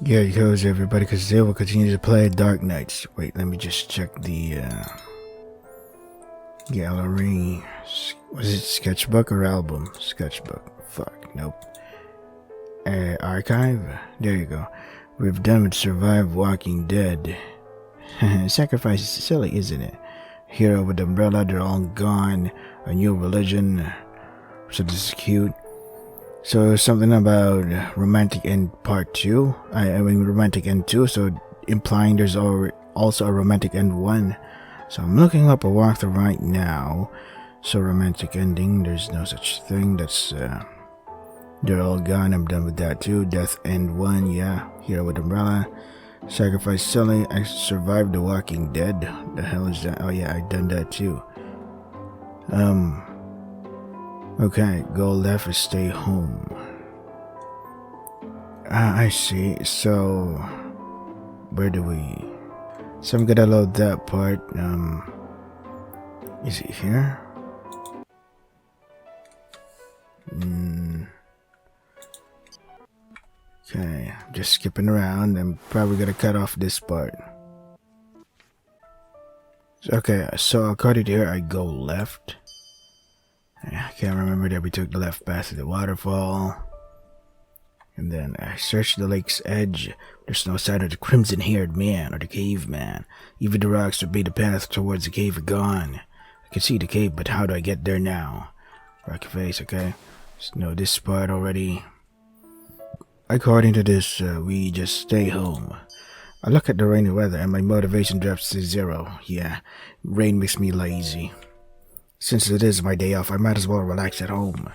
Yeah, it goes everybody, because they will continue to play Dark Knights. Wait, let me just check the gallery. Was it sketchbook or album? Sketchbook. Fuck, nope. Archive? There you go. We've done with Survive Walking Dead. Sacrifice is silly, isn't it? Hero with umbrella, they're all gone. A new religion. So this is cute. So something about romantic end part 2. I mean romantic end 2, so implying there's also a romantic end 1. So I'm looking up a walkthrough right now. So romantic ending, there's no such thing. That's they're all gone. I'm done with that too. Death end 1, yeah. Hero with umbrella. Sacrifice silly. I survived the Walking Dead. The hell is that? Oh yeah, I done that too. Okay, go left or stay home. I see. So, where do we? So I'm gonna load that part. Is it here? Okay, just skipping around. I'm probably gonna cut off this part. Okay, so according to here, I go left. I can't remember that we took the left path to the waterfall. And then I searched the lake's edge. There's no sign of the crimson-haired man or the caveman. Even the rocks that made the path towards the cave are gone. I can see the cave, but how do I get there now? Rocky face, okay. Just know this part already. According to this, we just stay home. I look at the rainy weather and my motivation drops to 0. Yeah, rain makes me lazy. Since it is my day off, I might as well relax at home.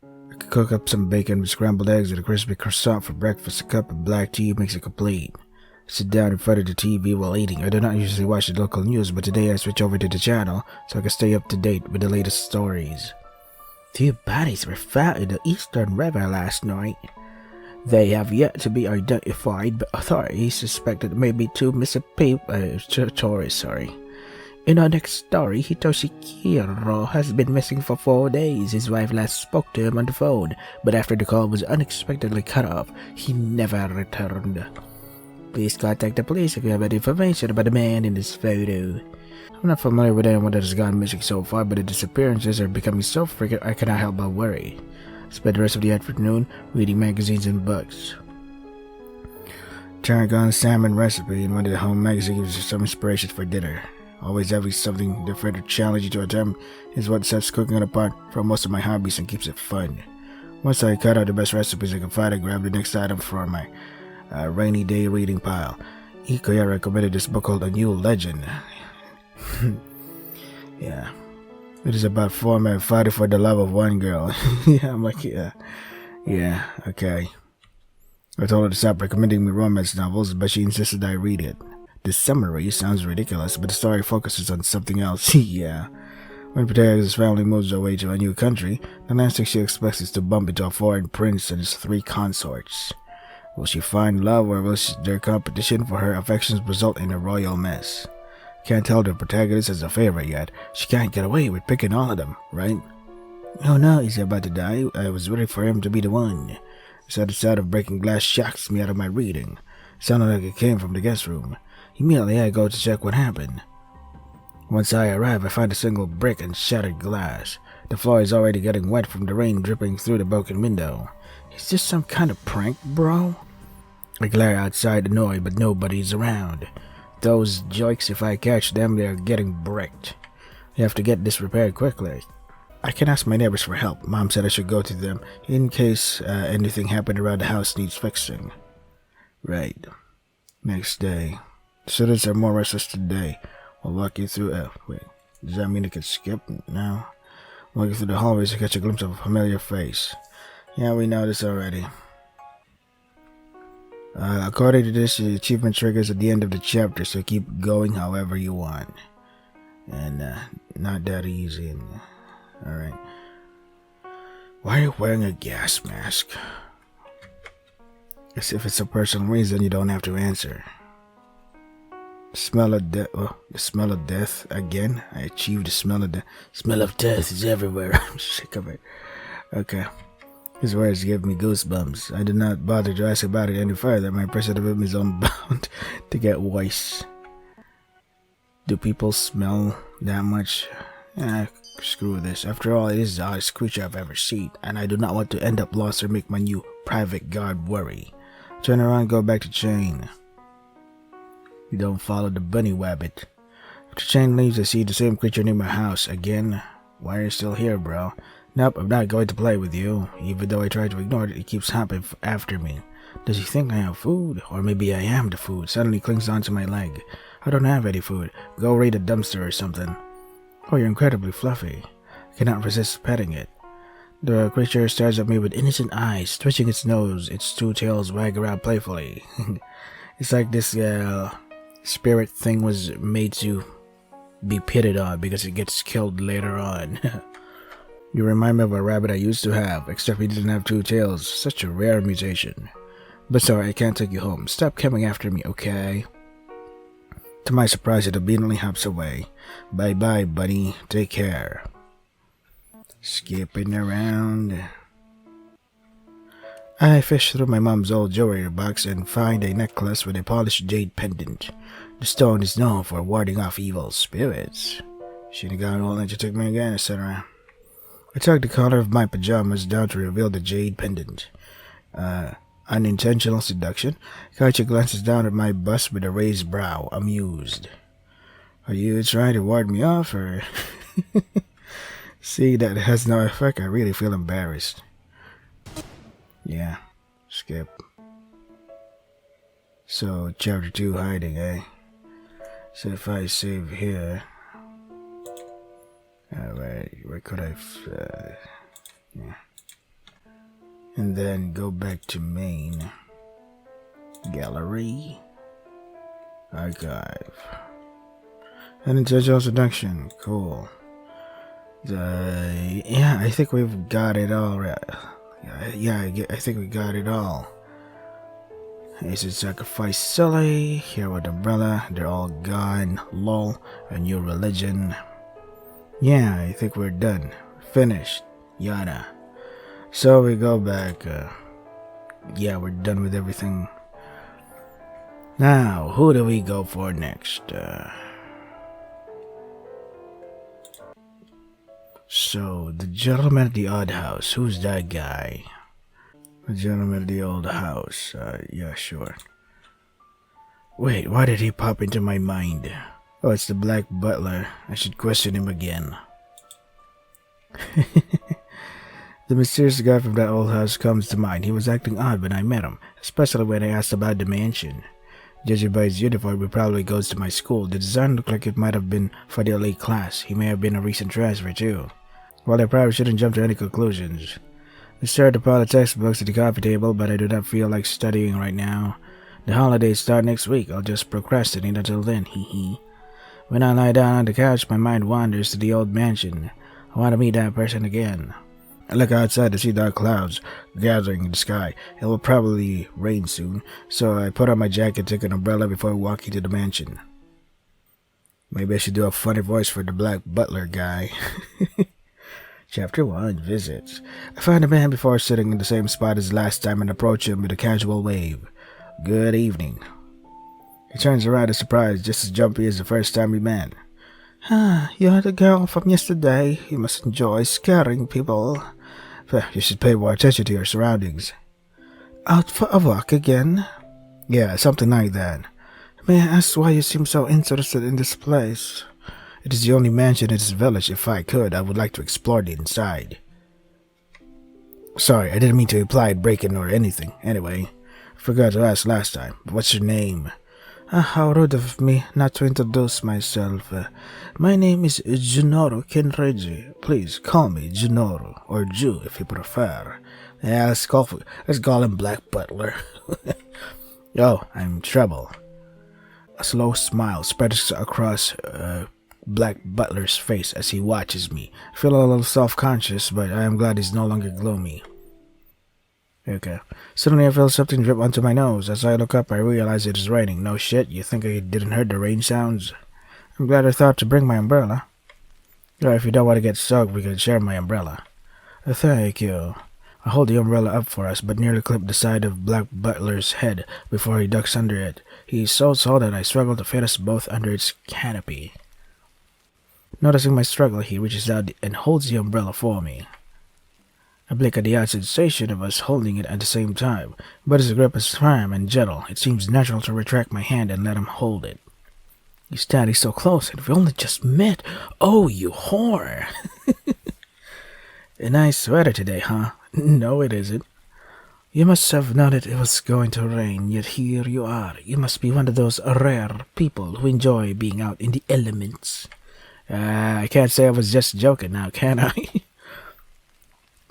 I could cook up some bacon with scrambled eggs and a crispy croissant for breakfast. A cup of black tea makes it complete. I sit down in front of the TV while eating. I do not usually watch the local news, but today I switch over to the channel so I can stay up to date with the latest stories. 2 bodies were found in the Eastern River last night. They have yet to be identified, but authorities suspect that maybe 2 missing tourists. In our next story, Hitoshi Kiro has been missing for 4 days. His wife last spoke to him on the phone, but after the call was unexpectedly cut off, he never returned. Please contact the police if you have any information about the man in this photo. I'm not familiar with anyone that has gone missing so far, but the disappearances are becoming so frequent I cannot help but worry. Spend the rest of the afternoon reading magazines and books. Tarragon salmon recipe in one of the home magazines gives you some inspiration for dinner. Always having something different or challenging to attempt is what sets cooking apart from most of my hobbies and keeps it fun. Once I cut out the best recipes I can find, I grab the next item for my rainy day reading pile. Ikoya recommended this book called A New Legend. Yeah. It is about 4 men fighting for the love of one girl. Yeah, I'm like, yeah, okay. I told her to stop recommending me romance novels, but she insisted I read it. The summary sounds ridiculous, but the story focuses on something else. Yeah. When Protagonist's family moves away to a new country, the last thing she expects is to bump into a foreign prince and his 3 consorts. Will she find love, or will their competition for her affections result in a royal mess? Can't tell the protagonist has a favorite yet. She can't get away with picking all of them, right? Oh no, he's about to die. I was ready for him to be the one. So the sound of breaking glass shocks me out of my reading. It sounded like it came from the guest room. Immediately I go to check what happened. Once I arrive, I find a single brick and shattered glass. The floor is already getting wet from the rain dripping through the broken window. Is this some kind of prank, bro? I glare outside annoyed, but nobody's around. Those jokes, if I catch them, they're getting bricked. I have to get this repaired quickly. I can ask my neighbors for help. Mom said I should go to them in case anything happened around the house needs fixing. Right. Next day. Students are more restless today. I'll walk you through... wait. Does that mean I can skip now? Walking through the hallways to catch a glimpse of a familiar face. Yeah, we know this already. According to this, the achievement triggers at the end of the chapter, so keep going however you want. And, not that easy. Alright. Why are you wearing a gas mask? As if it's a personal reason, you don't have to answer. Smell of death. Oh, the smell of death again. I achieved the smell of death. Smell of death is everywhere. I'm sick of it. Okay. His words give me goosebumps. I did not bother to ask about it any further. My pursuit of him is unbound to get worse. Do people smell that much? Screw this. After all, it is the oddest creature I've ever seen, and I do not want to end up lost or make my new private guard worry. Turn around, go back to Chain. You don't follow the bunny rabbit. After Chain leaves, I see the same creature near my house again. Why are you still here, bro? Nope, I'm not going to play with you. Even though I try to ignore it, it keeps hopping after me. Does he think I have food? Or maybe I am the food. Suddenly clings onto my leg. I don't have any food. Go raid a dumpster or something. Oh, you're incredibly fluffy. I cannot resist petting it. The creature stares at me with innocent eyes, twitching its nose. Its two tails wag around playfully. It's like this spirit thing was made to be pitted on because it gets killed later on. You remind me of a rabbit I used to have, except he didn't have two tails. Such a rare mutation. But sorry, I can't take you home. Stop coming after me, okay? To my surprise, it obediently hops away. Bye-bye, buddy. Take care. Skipping around. I fish through my mom's old jewelry box and find a necklace with a polished jade pendant. The stone is known for warding off evil spirits. Should have gone all that you took me again, etc. I tugged the collar of my pajamas down to reveal the jade pendant. Unintentional seduction. Kaicha glances down at my bust with a raised brow, amused. Are you trying to ward me off, or... See, that has no effect. I really feel embarrassed. Yeah, skip. So, chapter 2, hiding, eh? So if I save here... Alright, where could I... yeah. And then go back to main. Gallery. Archive. Unintentional seduction. Cool. Yeah, I think we've got it all right. I think we got it all. Ancient sacrifice silly. Hero with umbrella. They're all gone. Lol. A new religion. Yeah, I think we're done. Finished. Yada. So we go back. Yeah, we're done with everything. Now, who do we go for next? So, the gentleman at the odd house. Who's that guy? The gentleman at the old house. Yeah, sure. Wait, why did he pop into my mind? Oh, it's the Black Butler. I should question him again. The mysterious guy from that old house comes to mind. He was acting odd when I met him, especially when I asked about the mansion. Judging by his uniform, he probably goes to my school. The design looked like it might have been for the elite class. He may have been a recent transfer, too. Well, I probably shouldn't jump to any conclusions. I stared upon the textbooks at the coffee table, but I do not feel like studying right now. The holidays start next week. I'll just procrastinate until then, hee. When I lie down on the couch, my mind wanders to the old mansion. I want to meet that person again. I look outside to see dark clouds gathering in the sky. It will probably rain soon, so I put on my jacket and take an umbrella before walking to the mansion. Maybe I should do a funny voice for the Black Butler guy. Chapter 1, Visits. I find the man before sitting in the same spot as last time and approach him with a casual wave. Good evening. He turns around in surprise, just as jumpy as the first time we met. You're the girl from yesterday. You must enjoy scaring people. You should pay more attention to your surroundings. Out for a walk again? Yeah, something like that. May I ask why you seem so interested in this place? It is the only mansion in this village. If I could, I would like to explore the inside. Sorry, I didn't mean to imply break-in or anything. Anyway, I forgot to ask last time. What's your name? How rude of me not to introduce myself. My name is Junoro Kenreji. Please call me Junoro, or Ju if you prefer. Yeah, let's call him Black Butler. Oh, I'm in trouble. A slow smile spreads across Black Butler's face as he watches me. I feel a little self-conscious, but I am glad he's no longer gloomy. Okay. Suddenly I feel something drip onto my nose. As I look up, I realize it is raining. No shit, you think I didn't hear the rain sounds? I'm glad I thought to bring my umbrella. Or if you don't want to get soaked, we can share my umbrella. Thank you. I hold the umbrella up for us, but nearly clip the side of Black Butler's head before he ducks under it. He is so tall that I struggle to fit us both under its canopy. Noticing my struggle, he reaches out and holds the umbrella for me. I blink at the odd sensation of us holding it at the same time, but his grip is firm and gentle. It seems natural to retract my hand and let him hold it. He's standing so close, and we only just met. Oh, you whore! A nice sweater today, huh? No, it isn't. You must have known it was going to rain, yet here you are. You must be one of those rare people who enjoy being out in the elements. I can't say I was just joking now, can I?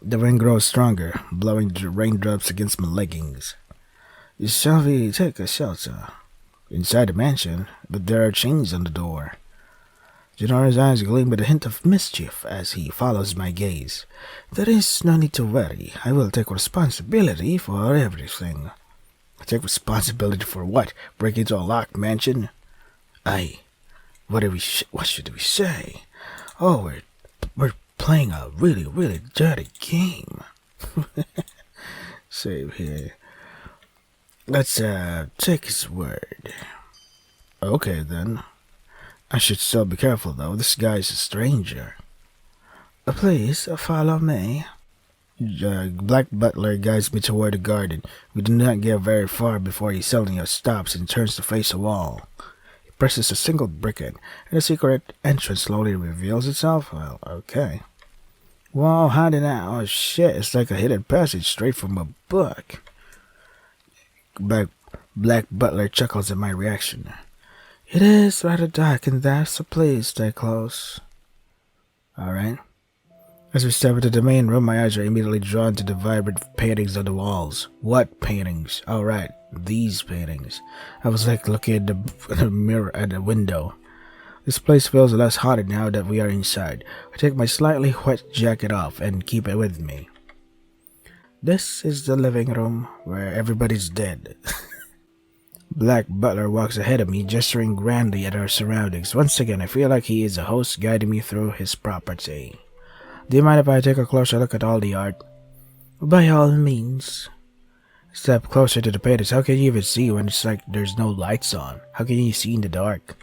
The wind grows stronger, blowing raindrops against my leggings. Shall we take a shelter? Inside the mansion, but there are chains on the door. Gennoro's eyes gleam with a hint of mischief as he follows my gaze. There is no need to worry. I will take responsibility for everything. Take responsibility for what? Break into a locked mansion? What should we say? Oh, we're playing a really, really dirty game. Save here. Let's take his word. Okay then. I should still be careful though. This guy's a stranger. Please follow me. Black Butler guides me toward the garden. We do not get very far before he suddenly stops and turns to face a wall. He presses a single brick in, and a secret entrance slowly reveals itself. Well, okay. Whoa, how did that? Oh shit, it's like a hidden passage straight from a book. Black Butler chuckles at my reaction. It is rather dark in there, so please stay close. Alright. As we step into the main room, my eyes are immediately drawn to the vibrant paintings on the walls. What paintings? Alright, these paintings. I was like looking at the mirror at the window. This place feels less haunted now that we are inside. I take my slightly wet jacket off and keep it with me. This is the living room where everybody's dead. Black Butler walks ahead of me, gesturing grandly at our surroundings. Once again, I feel like he is a host guiding me through his property. Do you mind if I take a closer look at all the art? By all means. Step closer to the paintings. How can you even see when it's like there's no lights on? How can you see in the dark?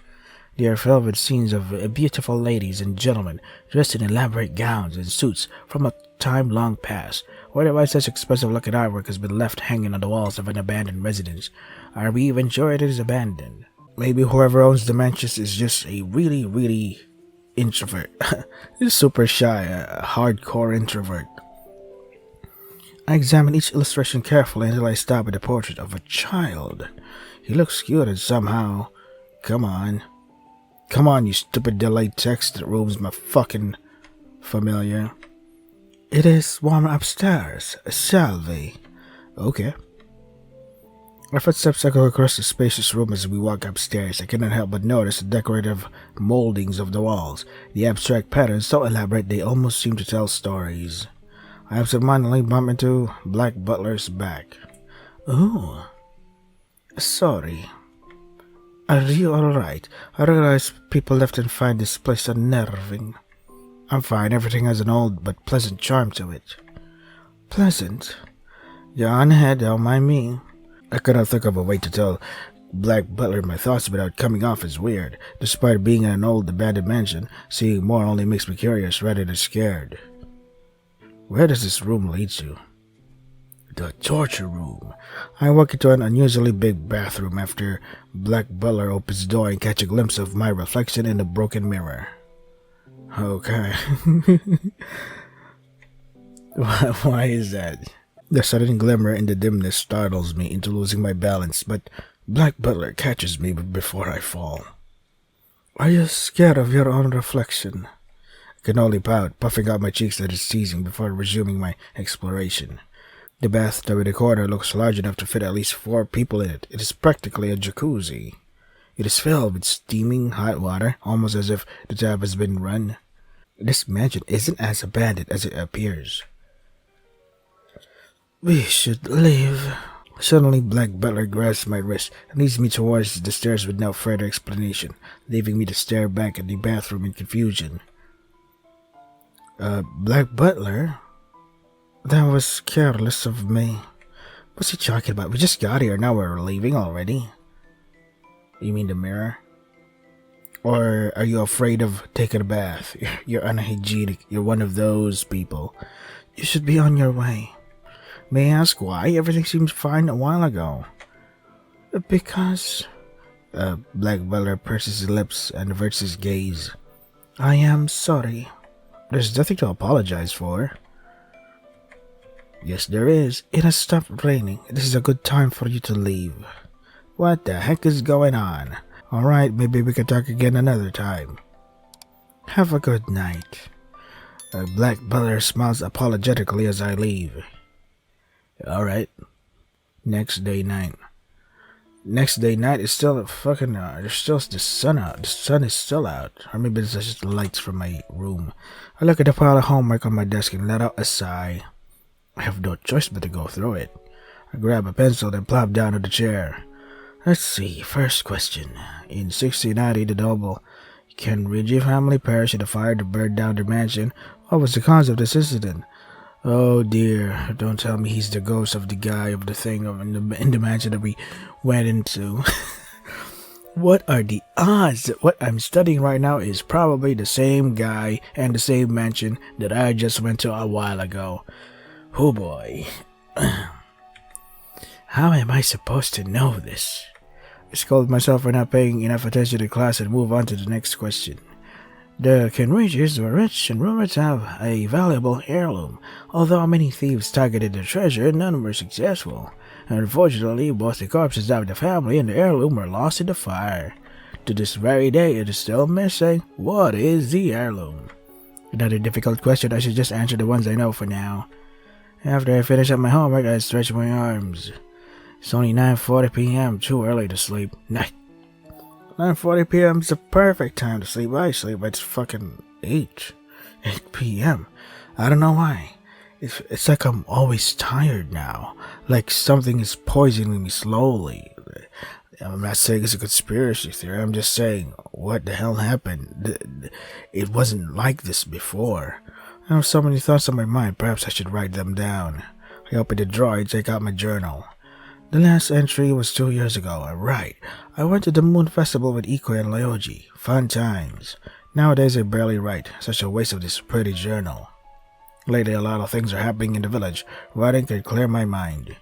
They are filled with scenes of beautiful ladies and gentlemen dressed in elaborate gowns and suits from a time long past. Wonder why such expressive-looking artwork has been left hanging on the walls of an abandoned residence. Are we even sure it is abandoned? Maybe whoever owns the mansion is just a really, really introvert. He's super shy, a hardcore introvert. I examine each illustration carefully until I stop at the portrait of a child. He looks cute and somehow... Come on, you stupid delayed text that ruins my fucking familiar. It is warmer upstairs, shall we? Okay. Our footsteps echo across the spacious room as we walk upstairs. I cannot help but notice the decorative moldings of the walls, the abstract patterns so elaborate they almost seem to tell stories. I absentmindedly bump into Black Butler's back. Ooh. Sorry. Are you alright? I realize people often find this place unnerving. I'm fine. Everything has an old but pleasant charm to it. Pleasant? Go on ahead, don't mind me. I could not think of a way to tell Black Butler my thoughts without coming off as weird. Despite being in an old abandoned mansion, seeing more only makes me curious rather than scared. Where does this room lead to? The torture room. I walk into an unusually big bathroom after Black Butler opens the door and catch a glimpse of my reflection in the broken mirror. Okay. Why is that? The sudden glimmer in the dimness startles me into losing my balance, but Black Butler catches me before I fall. Are you scared of your own reflection? I can only pout, puffing out my cheeks that is seizing before resuming my exploration. The bathtub in the corner looks large enough to fit at least 4 people in it. It is practically a jacuzzi. It is filled with steaming hot water, almost as if the tap has been run. This mansion isn't as abandoned as it appears. We should leave. Suddenly, Black Butler grabs my wrist and leads me towards the stairs with no further explanation, leaving me to stare back at the bathroom in confusion. Black Butler? That was careless of me. What's he talking about? We just got here, now we're leaving already. You mean the mirror? Or are you afraid of taking a bath? You're unhygienic. You're one of those people. You should be on your way. May I ask why? Everything seemed fine a while ago. Because... Black Butler purses his lips and averts his gaze. I am sorry. There's nothing to apologize for. Yes, there is. It has stopped raining. This is a good time for you to leave. What the heck is going on? Alright, maybe we can talk again another time. Have a good night. Black Butler smiles apologetically as I leave. Alright. Next day night. Next day night is still fucking, there's still the sun out. The sun is still out. Or maybe it's just the lights from my room. I look at the pile of homework on my desk and let out a sigh. I have no choice but to go through it. I grab a pencil and plop down on the chair. Let's see, first question. In 1690, the noble Kenridge family perished in a fire that burned down their mansion. What was the cause of this incident? Oh dear, don't tell me he's the ghost of the guy of the thing in the mansion that we went into. What are the odds that what I'm studying right now is probably the same guy and the same mansion that I just went to a while ago? Oh boy. How am I supposed to know this? I scolded myself for not paying enough attention to class and move on to the next question. The Kenridges were rich and rumored to have a valuable heirloom. Although many thieves targeted the treasure, none were successful. Unfortunately, both the corpses of the family and the heirloom were lost in the fire. To this very day, it is still missing. What is the heirloom? Another difficult question. I should just answer the ones I know for now. After I finish up my homework, I stretch my arms. It's only 9:40 p.m. Too early to sleep. 9:40 p.m. is the perfect time to sleep. I sleep at fucking 8 p.m. I don't know why. It's like I'm always tired now. Like something is poisoning me slowly. I'm not saying it's a conspiracy theory. I'm just saying, what the hell happened? It wasn't like this before. I have so many thoughts on my mind. Perhaps I should write them down. I open the drawer and take out my journal. The last entry was 2 years ago. Right. I went to the Moon Festival with Iko and Lyoji. Fun times. Nowadays I barely write. Such a waste of this pretty journal. Lately a lot of things are happening in the village. Writing can clear my mind.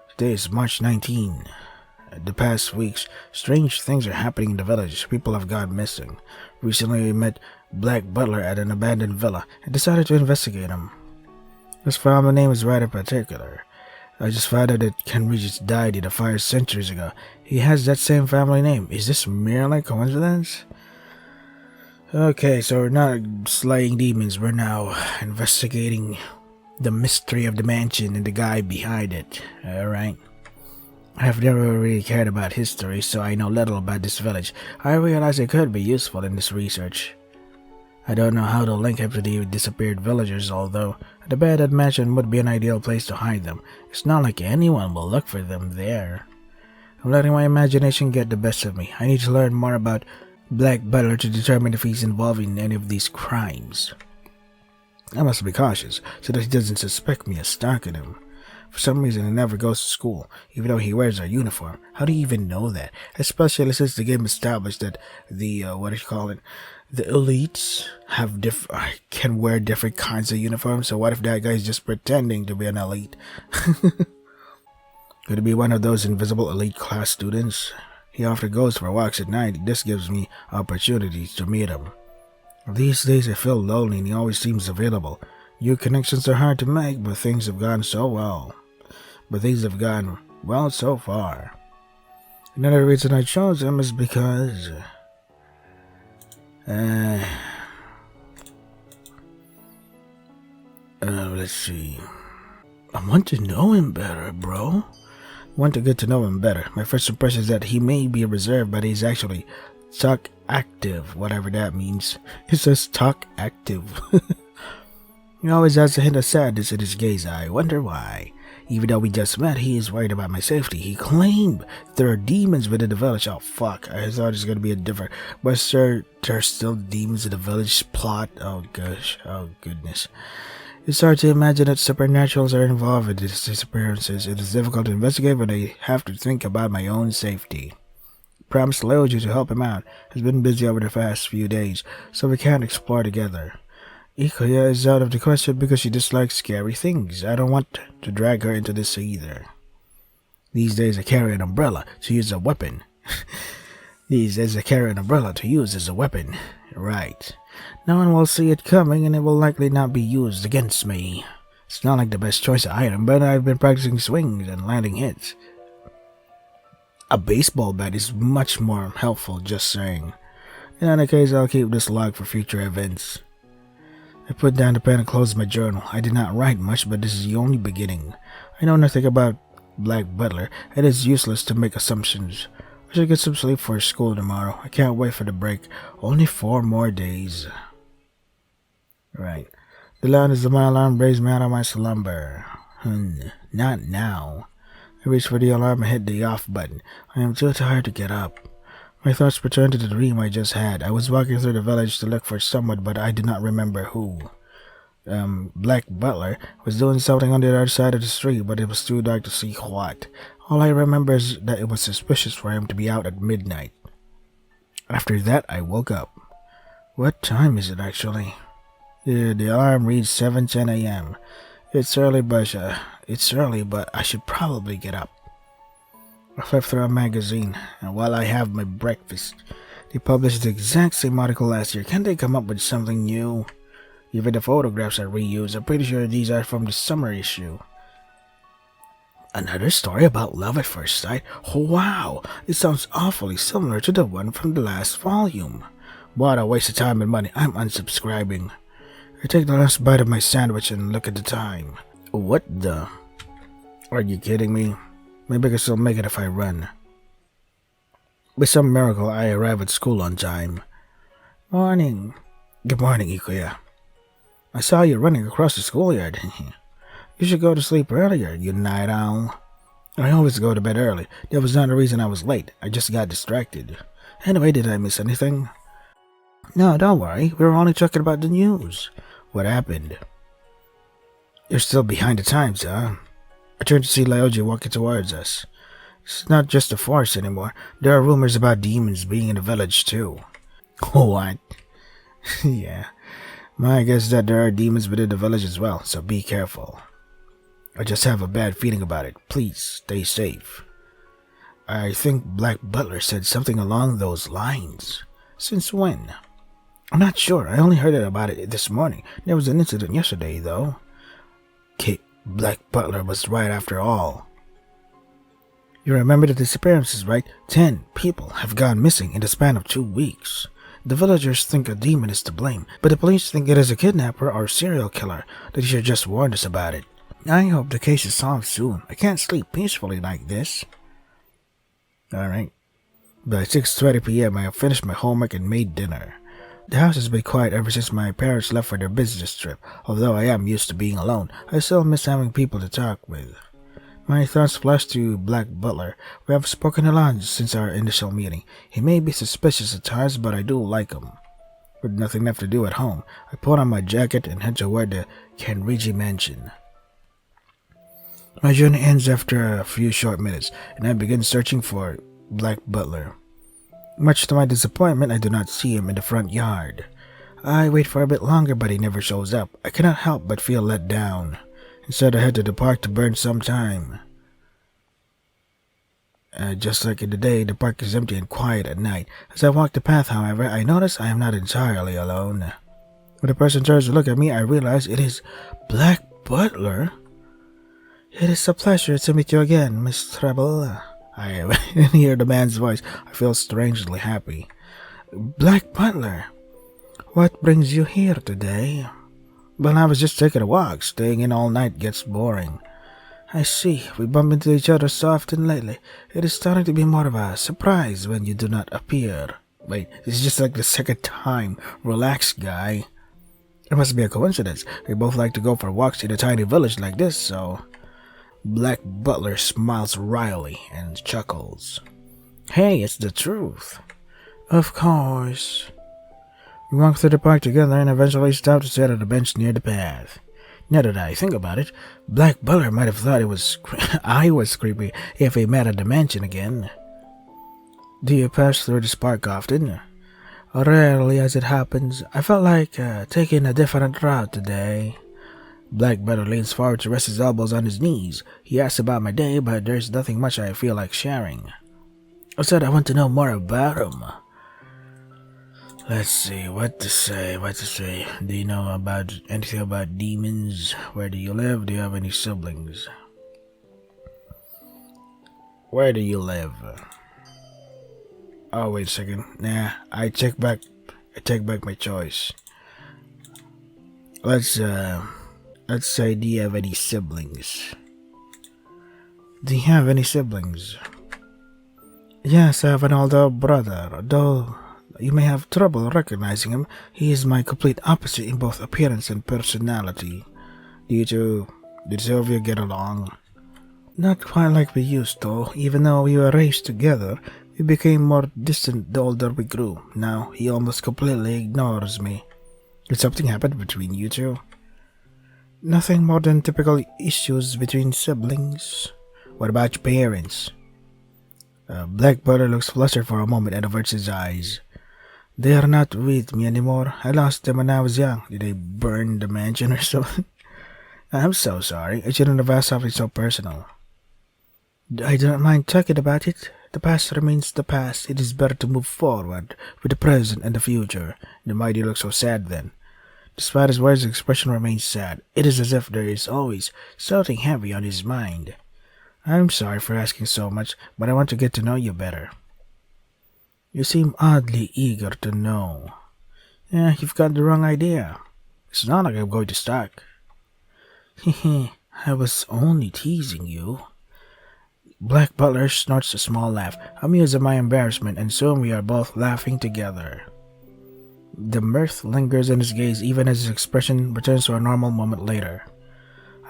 Today is March 19. The past weeks, strange things are happening in the village. People have gone missing. Recently I met Black Butler at an abandoned villa and decided to investigate him. His family name is rather particular. I just found out that Kenridge died in a fire centuries ago. He has that same family name. Is this merely coincidence? Okay, so we're not slaying demons. We're now investigating the mystery of the mansion and the guy behind it. Alright. I've never really cared about history, so I know little about this village. I realize it could be useful in this research. I don't know how to link him to the disappeared villagers, although the abandoned mansion would be an ideal place to hide them. It's not like anyone will look for them there. I'm letting my imagination get the best of me. I need to learn more about Black Butler to determine if he's involved in any of these crimes. I must be cautious, so that he doesn't suspect me of stalking him. For some reason, he never goes to school, even though he wears a uniform. How do you even know that? Especially since the game established that the, the elites have can wear different kinds of uniforms, so what if that guy's just pretending to be an elite? Could it be one of those invisible elite class students? He often goes for walks at night. This gives me opportunities to meet him. These days I feel lonely and he always seems available. New connections are hard to make, but things have gone so well. So far. Another reason I chose him is because... let's see. I want to know him better, bro. Want to get to know him better. My first impression is that he may be reserved, but he's actually talk active, whatever that means. It says talk active. He always has a hint of sadness in his gaze. I wonder why. Even though we just met, he is worried about my safety. He claimed there are demons within the village. Oh fuck, I thought it was gonna be a different... But sir, there's still demons in the village plot. Oh gosh, oh goodness. It's hard to imagine that supernaturals are involved in these disappearances. It is difficult to investigate, but I have to think about my own safety. Promised Leoji to help him out. He's been busy over the past few days, so we can't explore together. Ikuya is out of the question because she dislikes scary things. I don't want to drag her into this either. These days I carry an umbrella to use as a weapon. Right. No one will see it coming and it will likely not be used against me. It's not like the best choice of item, but I've been practicing swings and landing hits. A baseball bat is much more helpful, just saying. In any case, I'll keep this log for future events. I put down the pen and closed my journal. I did not write much, but this is the only beginning. I know nothing about Black Butler, and it's useless to make assumptions. I should get some sleep for school tomorrow. I can't wait for the break. Only 4 more days. Right. The line is my alarm raised me out of my slumber. Not now. I reached for the alarm and hit the off button. I am too tired to get up. My thoughts returned to the dream I just had. I was walking through the village to look for someone, but I did not remember who. Black Butler was doing something on the other side of the street, but it was too dark to see what. All I remember is that it was suspicious for him to be out at midnight. After that, I woke up. What time is it actually? The alarm reads 7:10 a.m. It's early, but I should probably get up. I flipped through a magazine, and while I have my breakfast, they published the exact same article last year. Can't they come up with something new? Even the photographs are reused. I'm pretty sure these are from the summer issue. Another story about love at first sight? Oh, wow! It sounds awfully similar to the one from the last volume. What a waste of time and money. I'm unsubscribing. I take the last bite of my sandwich and look at the time. What the? Are you kidding me? Maybe I can still make it if I run. By some miracle, I arrive at school on time. Morning. Good morning, Ikuya. I saw you running across the schoolyard. You should go to sleep earlier, you night owl. I always go to bed early. That was not the reason I was late. I just got distracted. Anyway, did I miss anything? No, don't worry. We were only talking about the news. What happened? You're still behind the times, huh? I turned to see Lyoji walking towards us. It's not just a forest anymore. There are rumors about demons being in the village, too. What? Yeah. My guess is that there are demons within the village as well, so be careful. I just have a bad feeling about it. Please, stay safe. I think Black Butler said something along those lines. Since when? I'm not sure. I only heard about it this morning. There was an incident yesterday, though. Black Butler was right after all. You remember the disappearances, right? 10 people have gone missing in the span of 2 weeks. The villagers think a demon is to blame, but the police think it is a kidnapper or serial killer. They should just warn us about it. I hope the case is solved soon. I can't sleep peacefully like this. Alright. By 6:20 p.m. I have finished my homework and made dinner. The house has been quiet ever since my parents left for their business trip. Although I am used to being alone, I still miss having people to talk with. My thoughts flash to Black Butler. We have spoken a lot since our initial meeting. He may be suspicious at times, but I do like him. With nothing left to do at home, I put on my jacket and head toward the Kenriji mansion. My journey ends after a few short minutes, and I begin searching for Black Butler. Much to my disappointment, I do not see him in the front yard. I wait for a bit longer, but he never shows up. I cannot help but feel let down. Instead, I head to the park to burn some time. Just like in the day, the park is empty and quiet at night. As I walk the path, however, I notice I am not entirely alone. When a person turns to look at me, I realize it is Black Butler. It is a pleasure to meet you again, Miss Treble. I hear the man's voice. I feel strangely happy. Black Butler, what brings you here today? Well, I was just taking a walk. Staying in all night gets boring. I see. We bump into each other so often lately. It is starting to be more of a surprise when you do not appear. Wait, it's just like the second time. Relax, guy. It must be a coincidence. We both like to go for walks in a tiny village like this, so... Black Butler smiles wryly and chuckles. Hey, it's the truth. Of course. We walk through the park together and eventually stop to sit at a bench near the path. Now that I think about it, Black Butler might have thought it was I was creepy if he met at the mansion again. Do you pass through this park often? Rarely, as it happens. I felt like taking a different route today. Black Butler leans forward to rest his elbows on his knees. He asks about my day, but there's nothing much I feel like sharing. I said I want to know more about him. Let's see, what to say. Do you know about anything about demons? Where do you live? Do you have any siblings? Where do you live? Oh, wait a second. Nah, I take back my choice. Let's say, do you have any siblings? Do you have any siblings? Yes, I have an older brother, though you may have trouble recognizing him. He is my complete opposite in both appearance and personality. Did two of you get along? Not quite like we used to. Even though we were raised together, we became more distant the older we grew. Now, he almost completely ignores me. Did something happen between you two? Nothing more than typical issues between siblings. What about your parents? Black Butler looks flustered for a moment and averts his eyes. They are not with me anymore. I lost them when I was young. Did they burn the mansion or something? I'm so sorry. I shouldn't have asked something so personal. I do not mind talking about it. The past remains the past. It is better to move forward with the present and the future. The mighty looks so sad then. Despite his words, his expression remains sad. It is as if there is always something heavy on his mind. I'm sorry for asking so much, but I want to get to know you better. You seem oddly eager to know. Yeah, you've got the wrong idea. It's not like I'm going to stalk. Hehe, I was only teasing you. Black Butler snorts a small laugh, amused at my embarrassment, and soon we are both laughing together. The mirth lingers in his gaze even as his expression returns to a normal moment later.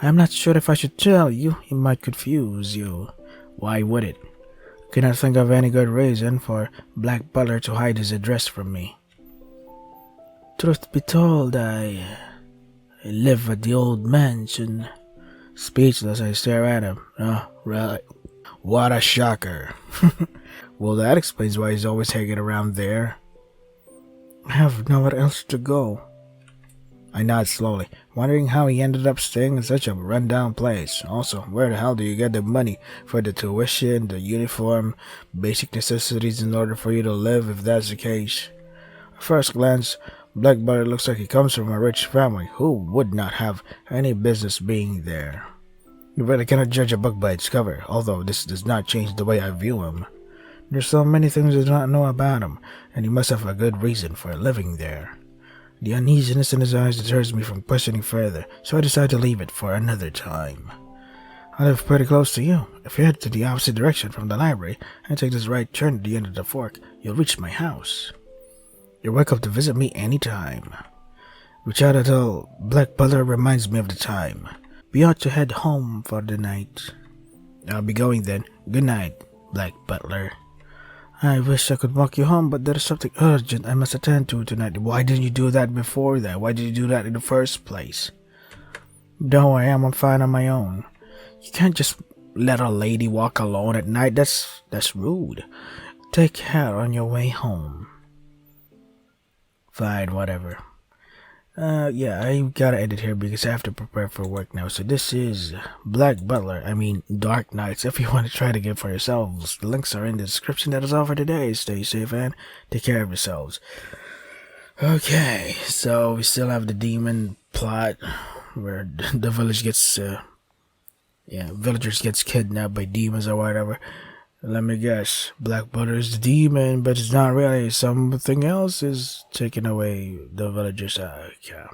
I am not sure if I should tell you. It might confuse you. Why would it? I cannot think of any good reason for Black Butler to hide his address from me. Truth be told, I live at the old mansion. Speechless, I stare at him. Oh, right. What a shocker. Well, that explains why he's always hanging around there. I have nowhere else to go. I nod slowly, wondering how he ended up staying in such a rundown place. Also, where the hell do you get the money for the tuition, the uniform, basic necessities in order for you to live if that's the case? At first glance, Black Butler looks like he comes from a rich family. Who would not have any business being there? You really cannot judge a book by its cover, although this does not change the way I view him. There's so many things I do not know about him, and he must have a good reason for living there. The uneasiness in his eyes deters me from questioning further, so I decide to leave it for another time. I live pretty close to you. If you head to the opposite direction from the library and take this right turn at the end of the fork, you'll reach my house. You're welcome to visit me anytime. We chat until Black Butler reminds me of the time. We ought to head home for the night. I'll be going then. Good night, Black Butler. I wish I could walk you home, but there's something urgent I must attend to tonight. Why didn't you do that before that? Why did you do that in the first place? Don't worry, I'm fine on my own. You can't just let a lady walk alone at night. That's rude. Take care on your way home. Fine, whatever. Yeah, I gotta end it here because I have to prepare for work now. So this is Black Butler, Dark Knights. If you want to try to get for yourselves, the links are in the description. That is all for today. Stay safe and take care of yourselves. Okay, so we still have the demon plot where the village gets, villagers gets kidnapped by demons or whatever. Let me guess, Black Butler is the demon, but it's not really. Something else is taking away the villagers. Yeah.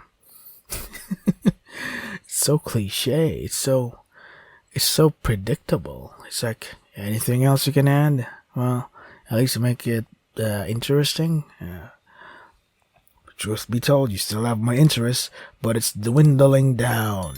It's so cliche. It's so predictable. It's like, anything else you can add? Well, at least make it interesting. Truth be told, you still have my interest, but it's dwindling down,